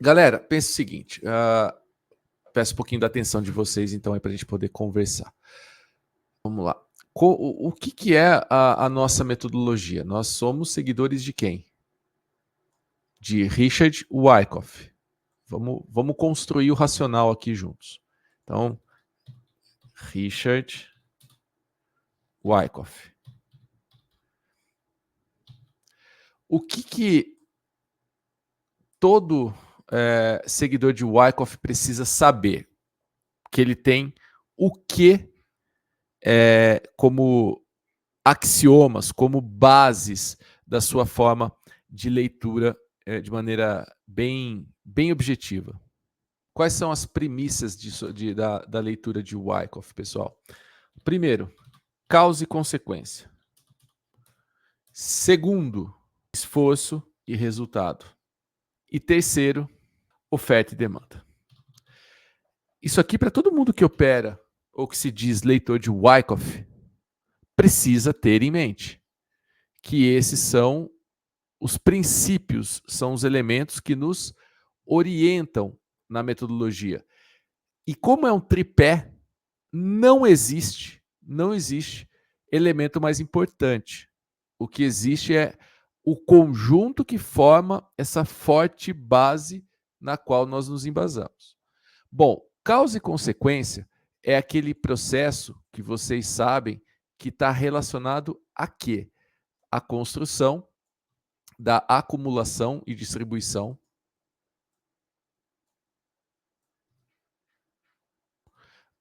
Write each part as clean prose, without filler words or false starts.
Galera, pensa o seguinte, peço um pouquinho da atenção de vocês, então, para a gente poder conversar. Vamos lá. O que é a nossa metodologia? Nós somos seguidores de quem? De Richard Wyckoff. Vamos construir o racional aqui juntos. Então, Richard Wyckoff. O que todo seguidor de Wyckoff precisa saber? Que ele tem o que como axiomas, como bases da sua forma de leitura de maneira bem objetiva. Quais são as premissas da leitura de Wyckoff, pessoal? Primeiro, causa e consequência. Segundo, esforço e resultado. E terceiro, oferta e demanda. Isso aqui, para todo mundo que opera ou que se diz leitor de Wyckoff, precisa ter em mente que esses são os princípios, são os elementos que nos orientam na metodologia. E como é um tripé, não existe elemento mais importante. O que existe é o conjunto que forma essa forte base na qual nós nos embasamos. Bom, causa e consequência é aquele processo que vocês sabem que está relacionado a quê? A construção da acumulação e distribuição.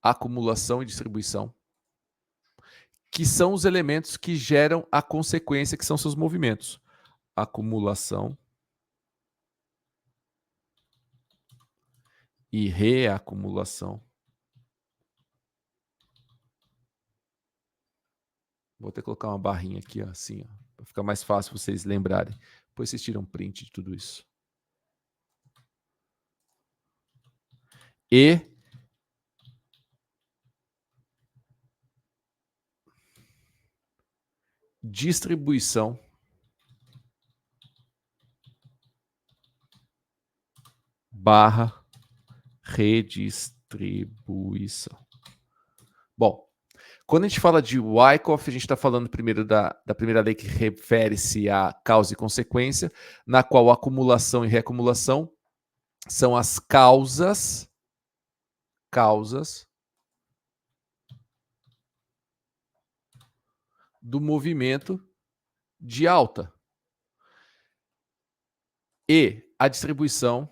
Acumulação e distribuição, que são os elementos que geram a consequência, que são seus movimentos. Acumulação e reacumulação. Vou até colocar uma barrinha aqui, ó, assim, para ficar mais fácil vocês lembrarem. Depois vocês tiram um print de tudo isso. E distribuição barra redistribuição. Bom, quando a gente fala de Wyckoff, a gente está falando primeiro da primeira lei que refere-se a causa e consequência, na qual acumulação e reacumulação são as causas do movimento de alta. E a distribuição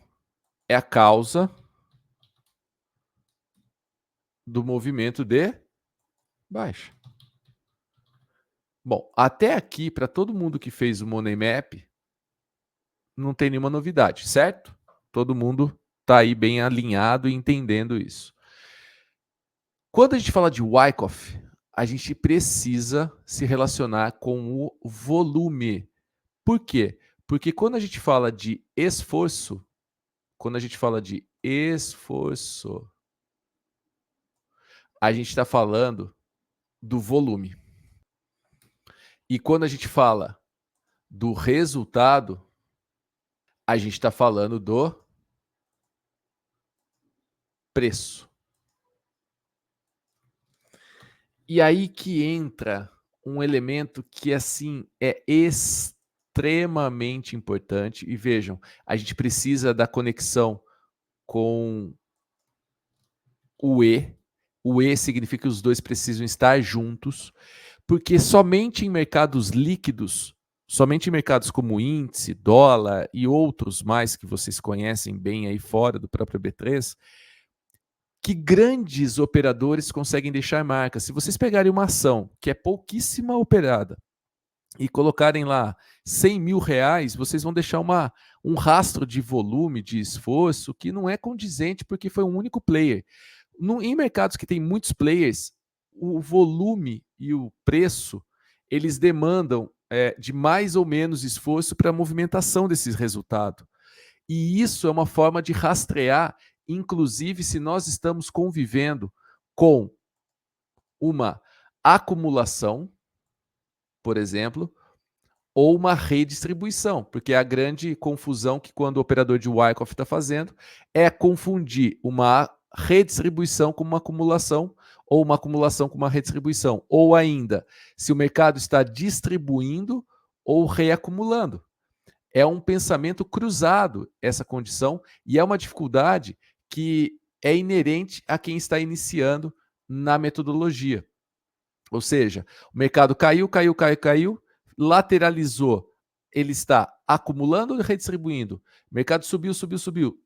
é a causa do movimento de baixa. Bom, até aqui, para todo mundo que fez o Money Map, não tem nenhuma novidade, certo? Todo mundo está aí bem alinhado e entendendo isso. Quando a gente fala de Wyckoff, a gente precisa se relacionar com o volume. Por quê? Porque quando a gente fala de esforço, a gente está falando do volume. E quando a gente fala do resultado, a gente está falando do preço. E aí que entra um elemento que, assim, é extremamente importante. E vejam, a gente precisa da conexão com o E. O E significa que os dois precisam estar juntos, porque somente em mercados líquidos, somente em mercados como índice, dólar e outros mais que vocês conhecem bem aí fora do próprio B3, que grandes operadores conseguem deixar marca. Se vocês pegarem uma ação que é pouquíssima operada e colocarem lá 100 mil reais, vocês vão deixar um rastro de volume, de esforço, que não é condizente porque foi um único player. Em mercados que tem muitos players, o volume e o preço, eles demandam de mais ou menos esforço para a movimentação desses resultados. E isso é uma forma de rastrear, inclusive se nós estamos convivendo com uma acumulação, por exemplo, ou uma redistribuição, porque a grande confusão que quando o operador de Wyckoff está fazendo é confundir uma redistribuição com uma acumulação, ou uma acumulação com uma redistribuição, ou ainda, se o mercado está distribuindo ou reacumulando. É um pensamento cruzado essa condição e é uma dificuldade que é inerente a quem está iniciando na metodologia. Ou seja, o mercado caiu, lateralizou, ele está acumulando ou redistribuindo? O mercado subiu,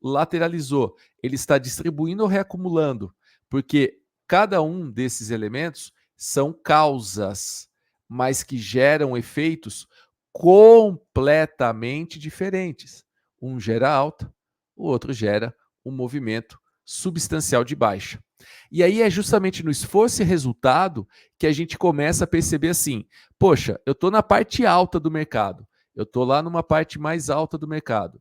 lateralizou, ele está distribuindo ou reacumulando? Porque cada um desses elementos são causas, mas que geram efeitos completamente diferentes. Um gera alta, o outro gera um movimento substancial de baixa. E aí é justamente no esforço e resultado que a gente começa a perceber assim, poxa, eu estou na parte alta do mercado, eu estou lá numa parte mais alta do mercado.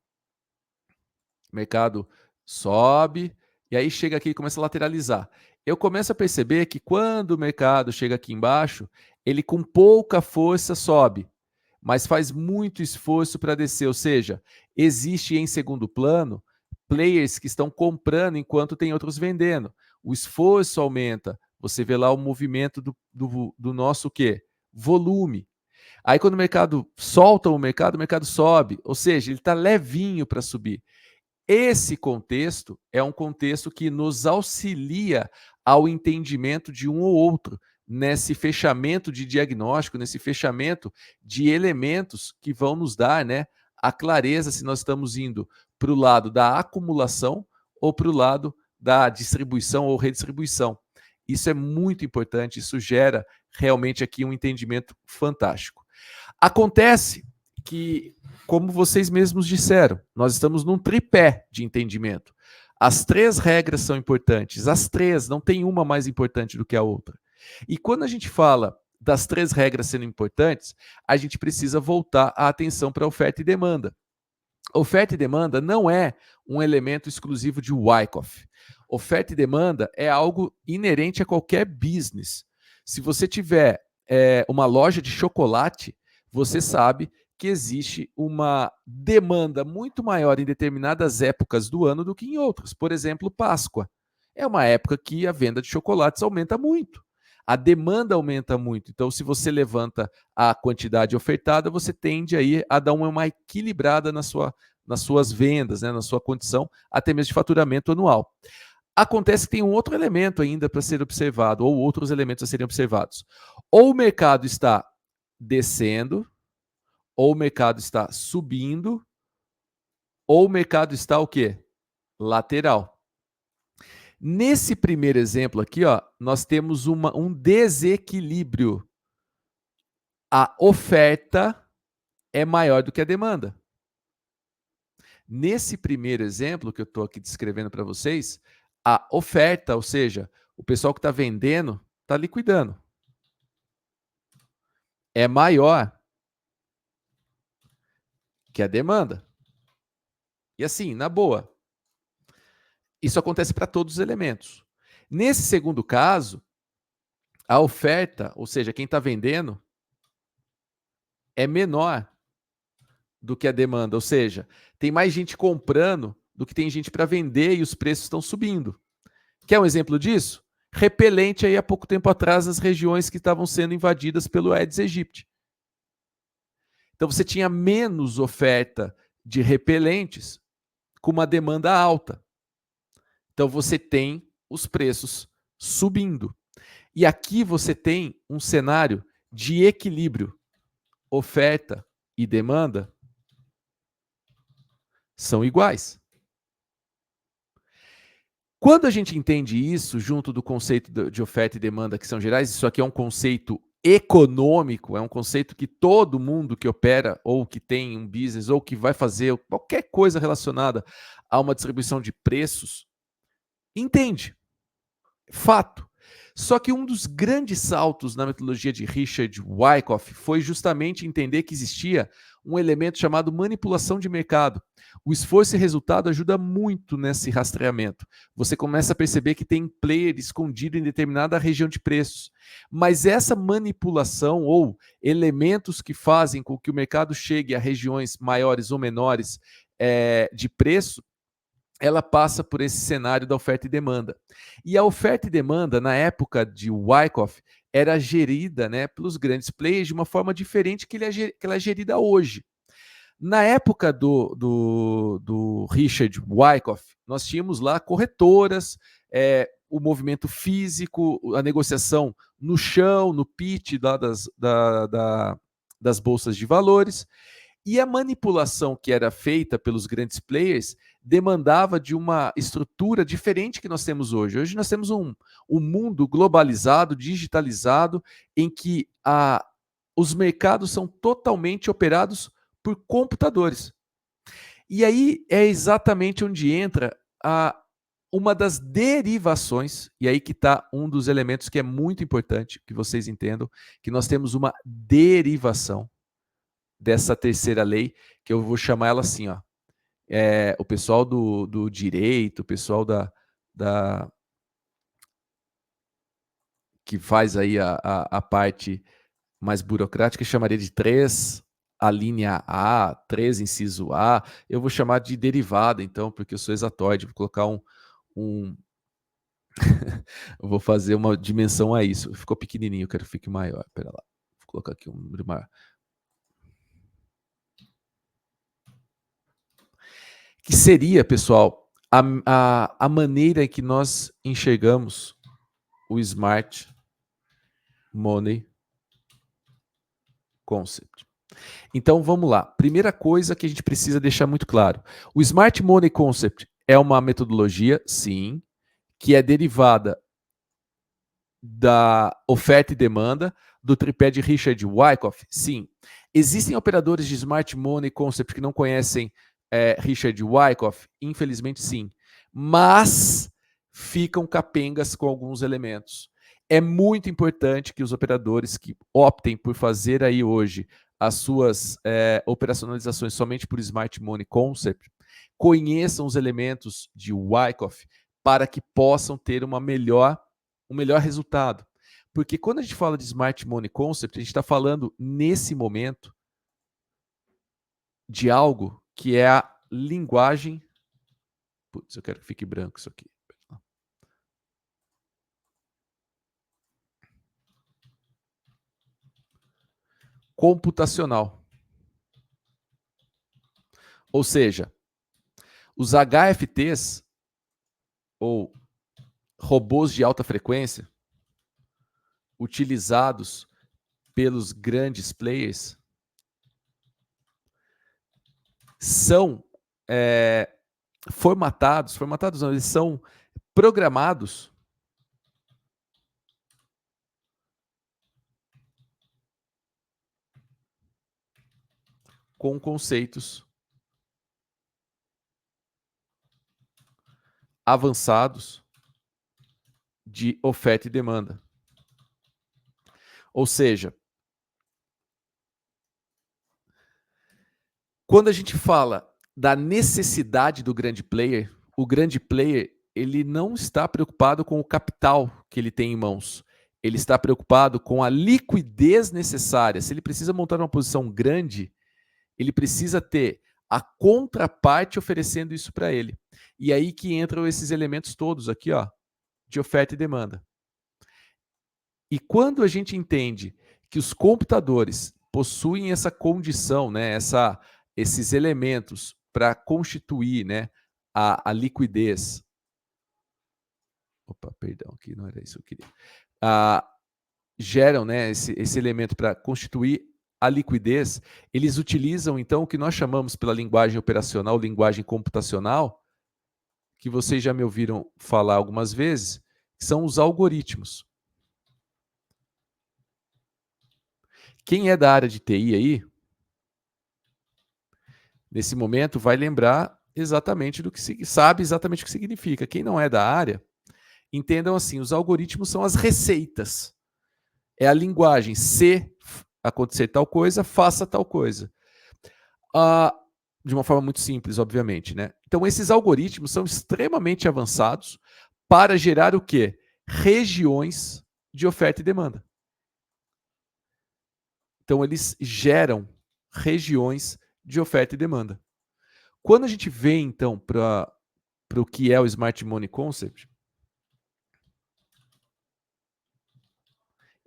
O mercado sobe, e aí chega aqui e começa a lateralizar. Eu começo a perceber que quando o mercado chega aqui embaixo, ele com pouca força sobe, mas faz muito esforço para descer, ou seja, existe em segundo plano players que estão comprando enquanto tem outros vendendo. O esforço aumenta, você vê lá o movimento do nosso quê? Volume. Aí quando o mercado solta o mercado sobe, ou seja, ele está levinho para subir. Esse contexto é um contexto que nos auxilia ao entendimento de um ou outro, nesse fechamento de diagnóstico, nesse fechamento de elementos que vão nos dar, né, a clareza se nós estamos indo para o lado da acumulação ou para o lado da distribuição ou redistribuição. Isso é muito importante, isso gera realmente aqui um entendimento fantástico. Acontece que, como vocês mesmos disseram, nós estamos num tripé de entendimento. As 3 regras são importantes, as 3, não tem uma mais importante do que a outra. E quando a gente fala das 3 regras sendo importantes, a gente precisa voltar a atenção para oferta e demanda. Oferta e demanda não é um elemento exclusivo de Wyckoff. Oferta e demanda é algo inerente a qualquer business. Se você tiver uma loja de chocolate, você sabe que existe uma demanda muito maior em determinadas épocas do ano do que em outras. Por exemplo, Páscoa. É uma época que a venda de chocolates aumenta muito. A demanda aumenta muito. Então, se você levanta a quantidade ofertada, você tende aí a dar uma equilibrada nas suas vendas, né, na sua condição, até mesmo de faturamento anual. Acontece que tem um outro elemento ainda para ser observado, ou outros elementos a serem observados. Ou o mercado está descendo, ou o mercado está subindo, ou o mercado está o quê? Lateral. Nesse primeiro exemplo aqui, ó, nós temos um desequilíbrio. A oferta é maior do que a demanda. Nesse primeiro exemplo que eu estou aqui descrevendo para vocês, a oferta, ou seja, o pessoal que está vendendo, está liquidando. É maior que a demanda. E assim, na boa, isso acontece para todos os elementos. Nesse segundo caso, a oferta, ou seja, quem está vendendo, é menor do que a demanda. Ou seja, tem mais gente comprando do que tem gente para vender e os preços estão subindo. Quer um exemplo disso? Repelente aí há pouco tempo atrás nas regiões que estavam sendo invadidas pelo Aedes aegypti. Então você tinha menos oferta de repelentes com uma demanda alta. Então você tem os preços subindo. E aqui você tem um cenário de equilíbrio. Oferta e demanda são iguais. Quando a gente entende isso, junto do conceito de oferta e demanda, que são gerais, isso aqui é um conceito econômico, é um conceito que todo mundo que opera, ou que tem um business, ou que vai fazer qualquer coisa relacionada a uma distribuição de preços, entende. Fato. Só que um dos grandes saltos na metodologia de Richard Wyckoff foi justamente entender que existia um elemento chamado manipulação de mercado. O esforço e resultado ajuda muito nesse rastreamento. Você começa a perceber que tem player escondido em determinada região de preços. Mas essa manipulação ou elementos que fazem com que o mercado chegue a regiões maiores ou menores de preço, ela passa por esse cenário da oferta e demanda. E a oferta e demanda, na época de Wyckoff, era gerida, né, pelos grandes players de uma forma diferente que ela é gerida hoje. Na época do Richard Wyckoff, nós tínhamos lá corretoras, o movimento físico, a negociação no chão, no pitch das bolsas de valores, e a manipulação que era feita pelos grandes players demandava de uma estrutura diferente que nós temos hoje. Hoje nós temos um mundo globalizado, digitalizado, em que os mercados são totalmente operados por computadores. E aí é exatamente onde entra uma das derivações, e aí que está um dos elementos que é muito importante que vocês entendam, que nós temos uma derivação dessa terceira lei, que eu vou chamar ela assim, ó. O pessoal do direito, o pessoal que faz aí a parte mais burocrática, chamaria de 3, a linha A, 3, inciso A. Eu vou chamar de derivada, então, porque eu sou exatóide, vou colocar eu vou fazer uma dimensão a isso. Ficou pequenininho, eu quero que fique maior. Pera lá, vou colocar aqui um número maior. Que seria, pessoal, a maneira que nós enxergamos o Smart Money Concept. Então, vamos lá. Primeira coisa que a gente precisa deixar muito claro. O Smart Money Concept é uma metodologia, sim, que é derivada da oferta e demanda, do tripé de Richard Wyckoff, sim. Existem operadores de Smart Money Concept que não conhecem Richard Wyckoff? Infelizmente, sim. Mas ficam capengas com alguns elementos. É muito importante que os operadores que optem por fazer aí hoje as suas operacionalizações somente por Smart Money Concept conheçam os elementos de Wyckoff para que possam ter um melhor resultado. Porque quando a gente fala de Smart Money Concept, a gente está falando, nesse momento, de algo que é a linguagem... Putz, eu quero que fique branco isso aqui. Computacional. Ou seja, os HFTs, ou robôs de alta frequência, utilizados pelos grandes players, são formatados não, eles são programados com conceitos avançados de oferta e demanda. Ou seja, quando a gente fala da necessidade do grande player, o grande player ele não está preocupado com o capital que ele tem em mãos. Ele está preocupado com a liquidez necessária. Se ele precisa montar uma posição grande, ele precisa ter a contraparte oferecendo isso para ele. E aí que entram esses elementos todos aqui, ó, de oferta e demanda. E quando a gente entende que os computadores possuem essa condição, né, esses elementos para constituir, né, a liquidez. Opa, perdão, aqui não era isso que eu queria. Geram, né, esse elemento para constituir a liquidez. Eles utilizam, então, o que nós chamamos pela linguagem operacional, linguagem computacional, que vocês já me ouviram falar algumas vezes, que são os algoritmos. Quem é da área de TI aí, nesse momento, vai lembrar exatamente do que sabe exatamente o que significa. Quem não é da área, entendam assim, os algoritmos são as receitas. É a linguagem, se acontecer tal coisa, faça tal coisa. Ah, de uma forma muito simples, obviamente, né? Então, esses algoritmos são extremamente avançados para gerar o quê? Regiões de oferta e demanda. Então, eles geram regiões de oferta e demanda. Quando a gente vem, então, para o que é o Smart Money Concept,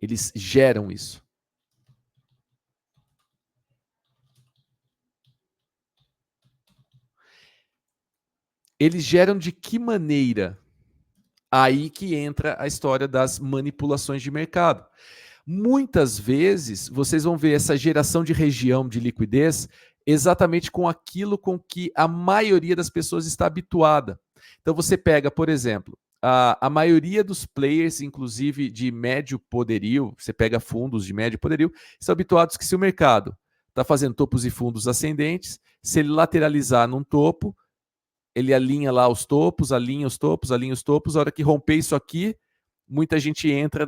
eles geram isso. Eles geram de que maneira? Aí que entra a história das manipulações de mercado. Muitas vezes, vocês vão ver essa geração de região de liquidez exatamente com aquilo com que a maioria das pessoas está habituada. Então, você pega, por exemplo, a maioria dos players, inclusive de médio poderio, você pega fundos de médio poderio, estão habituados que se o mercado está fazendo topos e fundos ascendentes, se ele lateralizar num topo, ele alinha lá os topos, alinha os topos, alinha os topos. A hora que romper isso aqui, muita gente entra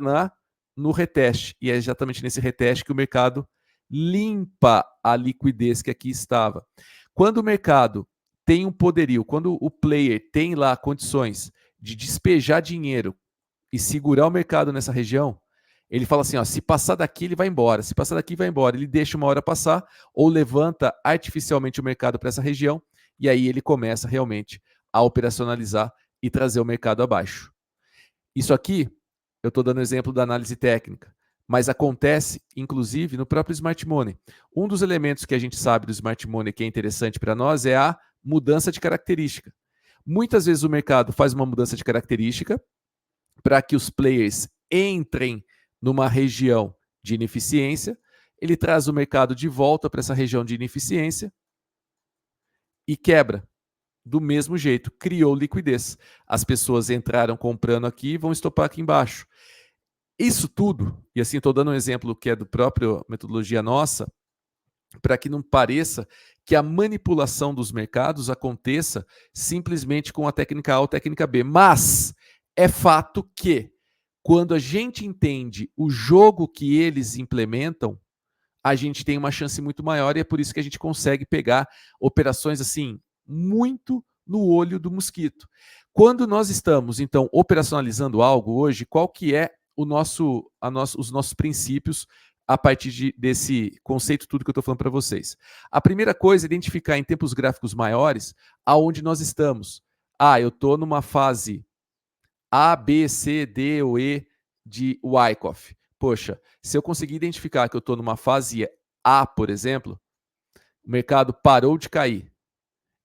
no reteste. E é exatamente nesse reteste que o mercado limpa a liquidez que aqui estava. Quando o mercado tem um poderio, quando o player tem lá condições de despejar dinheiro e segurar o mercado nessa região, ele fala assim, ó, se passar daqui ele vai embora, se passar daqui vai embora. Ele deixa uma hora passar ou levanta artificialmente o mercado para essa região e aí ele começa realmente a operacionalizar e trazer o mercado abaixo. Isso aqui, eu estou dando exemplo da análise técnica, mas acontece, inclusive, no próprio Smart Money. Um dos elementos que a gente sabe do Smart Money que é interessante para nós é a mudança de característica. Muitas vezes o mercado faz uma mudança de característica para que os players entrem numa região de ineficiência, ele traz o mercado de volta para essa região de ineficiência e quebra. Do mesmo jeito, criou liquidez. As pessoas entraram comprando aqui e vão estopar aqui embaixo. Isso tudo, e assim estou dando um exemplo que é do próprio metodologia nossa, para que não pareça que a manipulação dos mercados aconteça simplesmente com a técnica A ou técnica B. Mas é fato que, quando a gente entende o jogo que eles implementam, a gente tem uma chance muito maior e é por isso que a gente consegue pegar operações assim muito no olho do mosquito. Quando nós estamos então operacionalizando algo hoje, qual que é os nossos princípios a partir desse conceito tudo que eu estou falando para vocês? A primeira coisa é identificar em tempos gráficos maiores aonde nós estamos. Ah, eu estou numa fase A, B, C, D ou E de Wyckoff. Poxa, se eu conseguir identificar que eu estou numa fase A, por exemplo, o mercado parou de cair,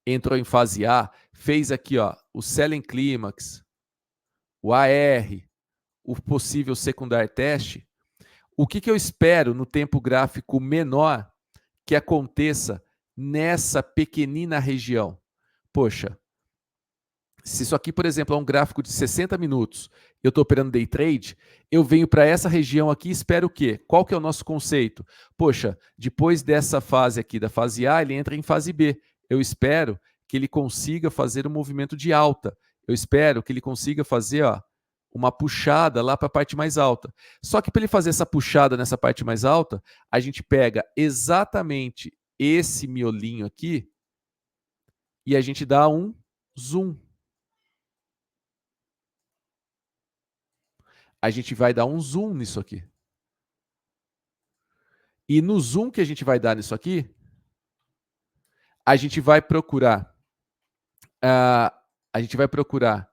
entrou em fase A, fez aqui ó, o Selling Climax, o AR, o possível secundário teste, o que eu espero no tempo gráfico menor que aconteça nessa pequenina região? Poxa, se isso aqui, por exemplo, é um gráfico de 60 minutos, eu estou operando day trade, eu venho para essa região aqui e espero o quê? Qual que é o nosso conceito? Poxa, depois dessa fase aqui, da fase A, ele entra em fase B. Eu espero que ele consiga fazer um movimento de alta. Eu espero que ele consiga fazer uma puxada lá para a parte mais alta. Só que para ele fazer essa puxada nessa parte mais alta, a gente pega exatamente esse miolinho aqui e a gente dá um zoom. A gente vai dar um zoom nisso aqui. E no zoom que a gente vai dar nisso aqui, a gente vai procurar, a gente vai procurar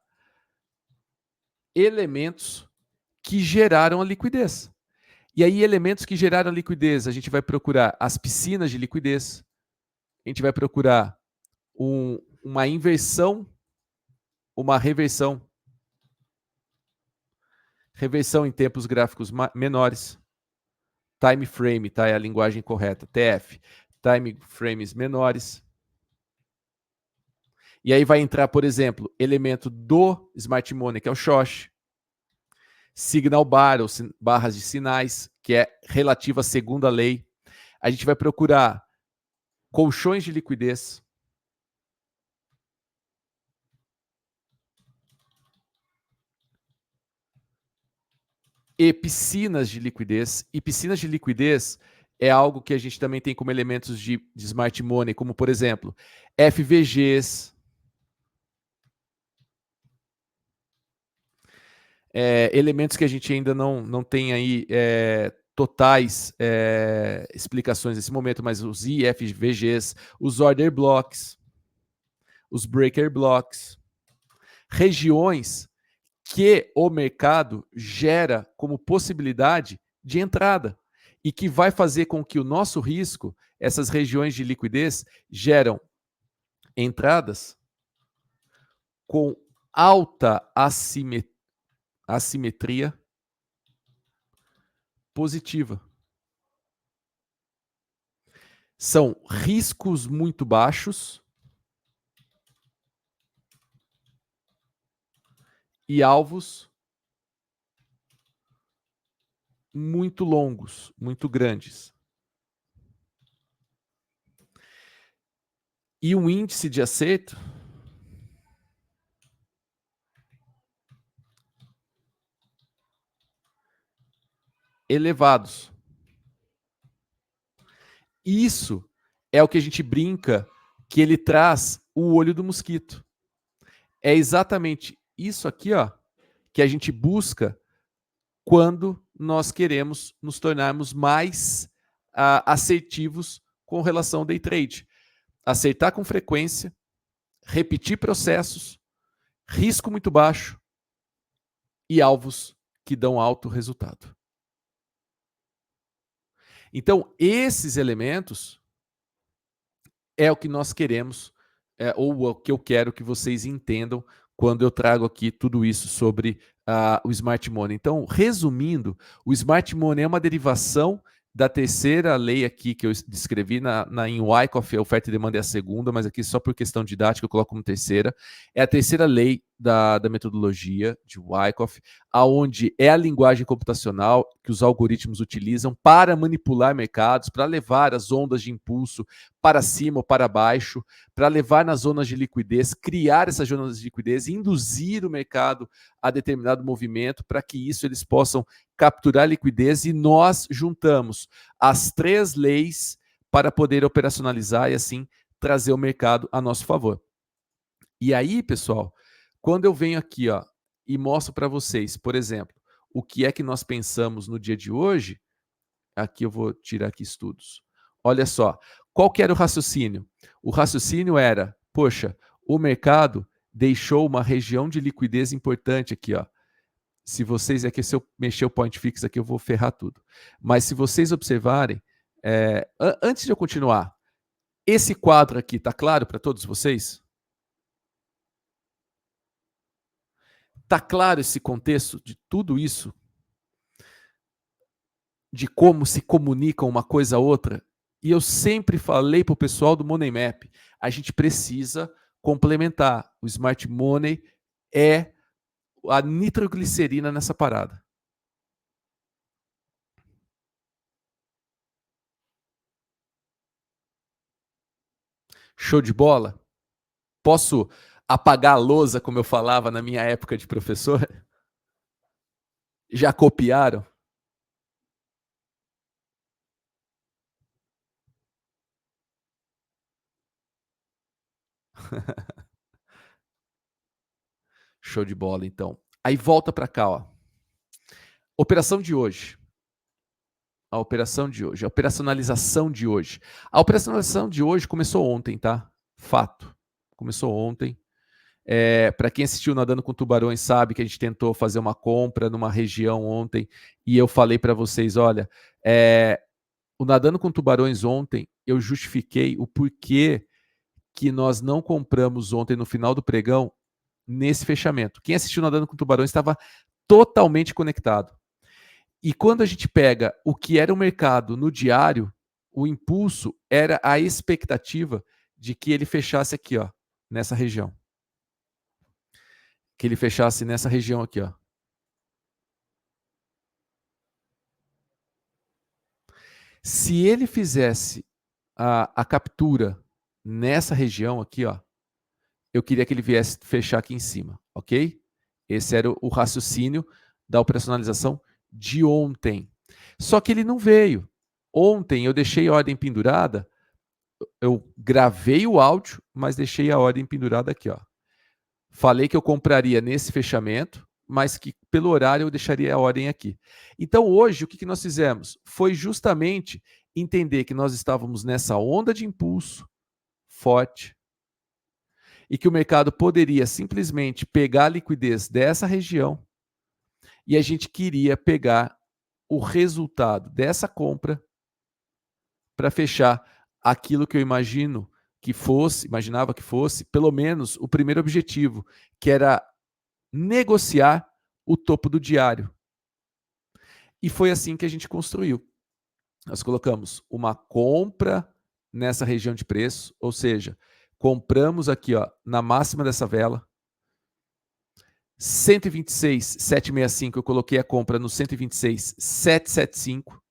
elementos que geraram a liquidez. E aí, elementos que geraram a liquidez, a gente vai procurar as piscinas de liquidez, a gente vai procurar uma inversão, uma reversão em tempos gráficos menores, time frame, tá? É a linguagem correta, TF, time frames menores. E aí vai entrar, por exemplo, elemento do Smart Money, que é o Shosh, Signal Bar, ou barras de sinais, que é relativa à segunda lei. A gente vai procurar colchões de liquidez, e piscinas de liquidez. E piscinas de liquidez é algo que a gente também tem como elementos de Smart Money, como, por exemplo, FVGs, elementos que a gente ainda não tem aí totais explicações nesse momento, mas os IFVGs, os Order Blocks, os Breaker Blocks, regiões que o mercado gera como possibilidade de entrada e que vai fazer com que o nosso risco, essas regiões de liquidez, geram entradas com alta assimetria positiva. São riscos muito baixos e alvos muito longos, muito grandes. E um índice de acerto elevados. Isso é o que a gente brinca que ele traz o olho do mosquito. É exatamente isso aqui, ó, que a gente busca quando nós queremos nos tornarmos mais assertivos com relação ao day trade. Acertar com frequência, repetir processos, risco muito baixo e alvos que dão alto resultado. Então, esses elementos é o que nós queremos, ou o que eu quero que vocês entendam quando eu trago aqui tudo isso sobre o Smart Money. Então, resumindo, o Smart Money é uma derivação da terceira lei aqui que eu descrevi em Wyckoff, a oferta e demanda é a segunda, mas aqui só por questão didática eu coloco como terceira. É a terceira lei da metodologia de Wyckoff, aonde é a linguagem computacional que os algoritmos utilizam para manipular mercados, para levar as ondas de impulso para cima ou para baixo, para levar nas zonas de liquidez, criar essas zonas de liquidez, induzir o mercado a determinado movimento para que isso eles possam capturar liquidez, e nós juntamos as três leis para poder operacionalizar e assim trazer o mercado a nosso favor. E aí, pessoal, quando eu venho aqui, ó, e mostro para vocês, por exemplo, o que é que nós pensamos no dia de hoje, aqui eu vou tirar aqui estudos. Olha só, qual que era o raciocínio? O raciocínio era, poxa, o mercado deixou uma região de liquidez importante aqui, ó. Se vocês aqui, se eu mexer o point fix aqui, eu vou ferrar tudo. Mas se vocês observarem, antes de eu continuar, esse quadro aqui tá claro para todos vocês? Tá claro esse contexto de tudo isso? De como se comunicam uma coisa a outra? E eu sempre falei para o pessoal do Money Map, a gente precisa complementar. O Smart Money é a nitroglicerina nessa parada. Show de bola? Posso apagar a lousa, como eu falava na minha época de professor? Já copiaram? Show de bola, então. Aí volta para cá, ó. Operação de hoje. A operação de hoje, a operacionalização de hoje. A operacionalização de hoje começou ontem, tá? Fato. Começou ontem. Para quem assistiu Nadando com Tubarões sabe que a gente tentou fazer uma compra numa região ontem e eu falei para vocês, olha, o Nadando com Tubarões ontem, eu justifiquei o porquê que nós não compramos ontem no final do pregão nesse fechamento. Quem assistiu Nadando com Tubarões estava totalmente conectado. E quando a gente pega o que era o mercado no diário, o impulso era a expectativa de que ele fechasse aqui, ó, nessa região. Que ele fechasse nessa região aqui, ó. Se ele fizesse a captura nessa região aqui, ó, eu queria que ele viesse fechar aqui em cima, ok? Esse era o raciocínio da operacionalização de ontem. Só que ele não veio. Ontem eu deixei a ordem pendurada, eu gravei o áudio, mas deixei a ordem pendurada aqui, ó. Falei que eu compraria nesse fechamento, mas que pelo horário eu deixaria a ordem aqui. Então hoje o que nós fizemos? Foi justamente entender que nós estávamos nessa onda de impulso forte e que o mercado poderia simplesmente pegar a liquidez dessa região e a gente queria pegar o resultado dessa compra para fechar aquilo que eu imaginava que fosse, pelo menos o primeiro objetivo, que era negociar o topo do diário. E foi assim que a gente construiu. Nós colocamos uma compra nessa região de preço, ou seja, compramos aqui, ó, na máxima dessa vela, 126,765, eu coloquei a compra no 126,775,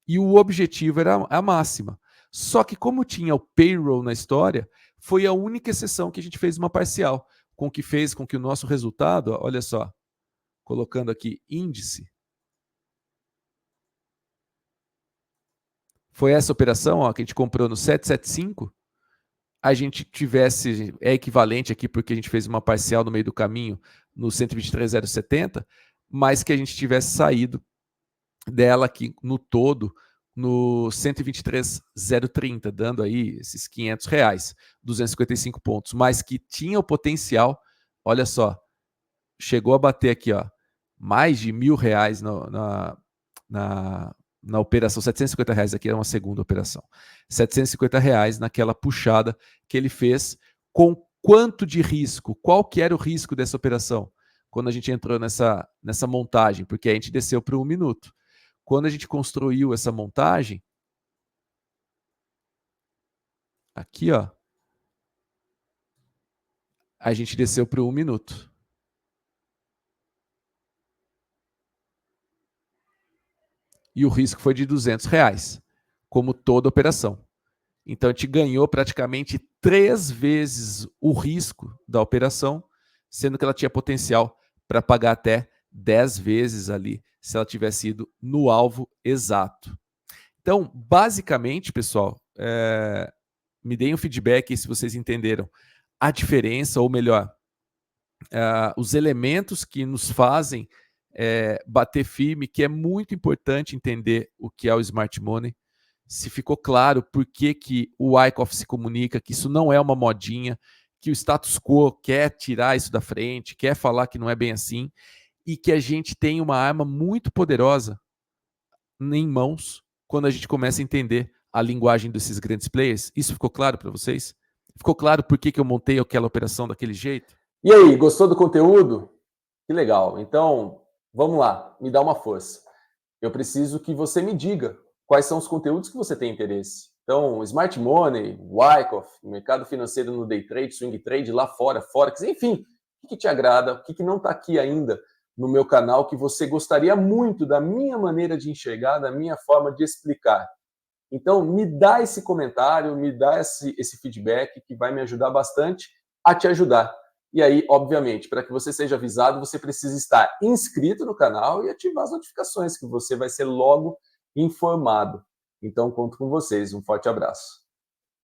e o objetivo era a máxima. Só que como tinha o payroll na história, foi a única exceção que a gente fez uma parcial, com que fez com que o nosso resultado, ó, olha só, colocando aqui índice, foi essa operação, ó, que a gente comprou no 775, a gente tivesse, é equivalente aqui porque a gente fez uma parcial no meio do caminho no 123,070, mas que a gente tivesse saído dela aqui no todo no 123,030, dando aí esses R$ 500, 255 pontos, mas que tinha o potencial, olha só, chegou a bater aqui, ó, mais de R$ 1.000 na operação, R$ 750 aqui era uma segunda operação, R$ 750 naquela puxada que ele fez, com quanto de risco, qual que era o risco dessa operação, quando a gente entrou nessa montagem, porque a gente desceu para 1 minuto. Quando a gente construiu essa montagem, aqui, ó, a gente desceu para 1 minuto. E o risco foi de R$ 200, como toda operação. Então, a gente ganhou praticamente 3 vezes o risco da operação, sendo que ela tinha potencial para pagar até 10 vezes ali, se ela tivesse ido no alvo exato. Então, basicamente, pessoal, me deem um feedback se vocês entenderam a diferença, ou melhor, os elementos que nos fazem bater firme, que é muito importante entender o que é o Smart Money, se ficou claro por que o Wyckoff se comunica, que isso não é uma modinha, que o status quo quer tirar isso da frente, quer falar que não é bem assim, e que a gente tem uma arma muito poderosa em mãos quando a gente começa a entender a linguagem desses grandes players. Isso ficou claro para vocês? Ficou claro por que eu montei aquela operação daquele jeito? E aí, gostou do conteúdo? Que legal. Então, vamos lá, me dá uma força. Eu preciso que você me diga quais são os conteúdos que você tem interesse. Então, Smart Money, Wyckoff, mercado financeiro no day trade, swing trade, lá fora, Forex, enfim, o que te agrada, o que não está aqui ainda no meu canal que você gostaria muito da minha maneira de enxergar, da minha forma de explicar. Então, me dá esse comentário, me dá esse feedback que vai me ajudar bastante a te ajudar. E aí, obviamente, para que você seja avisado, você precisa estar inscrito no canal e ativar as notificações, que você vai ser logo informado. Então, conto com vocês. Um forte abraço.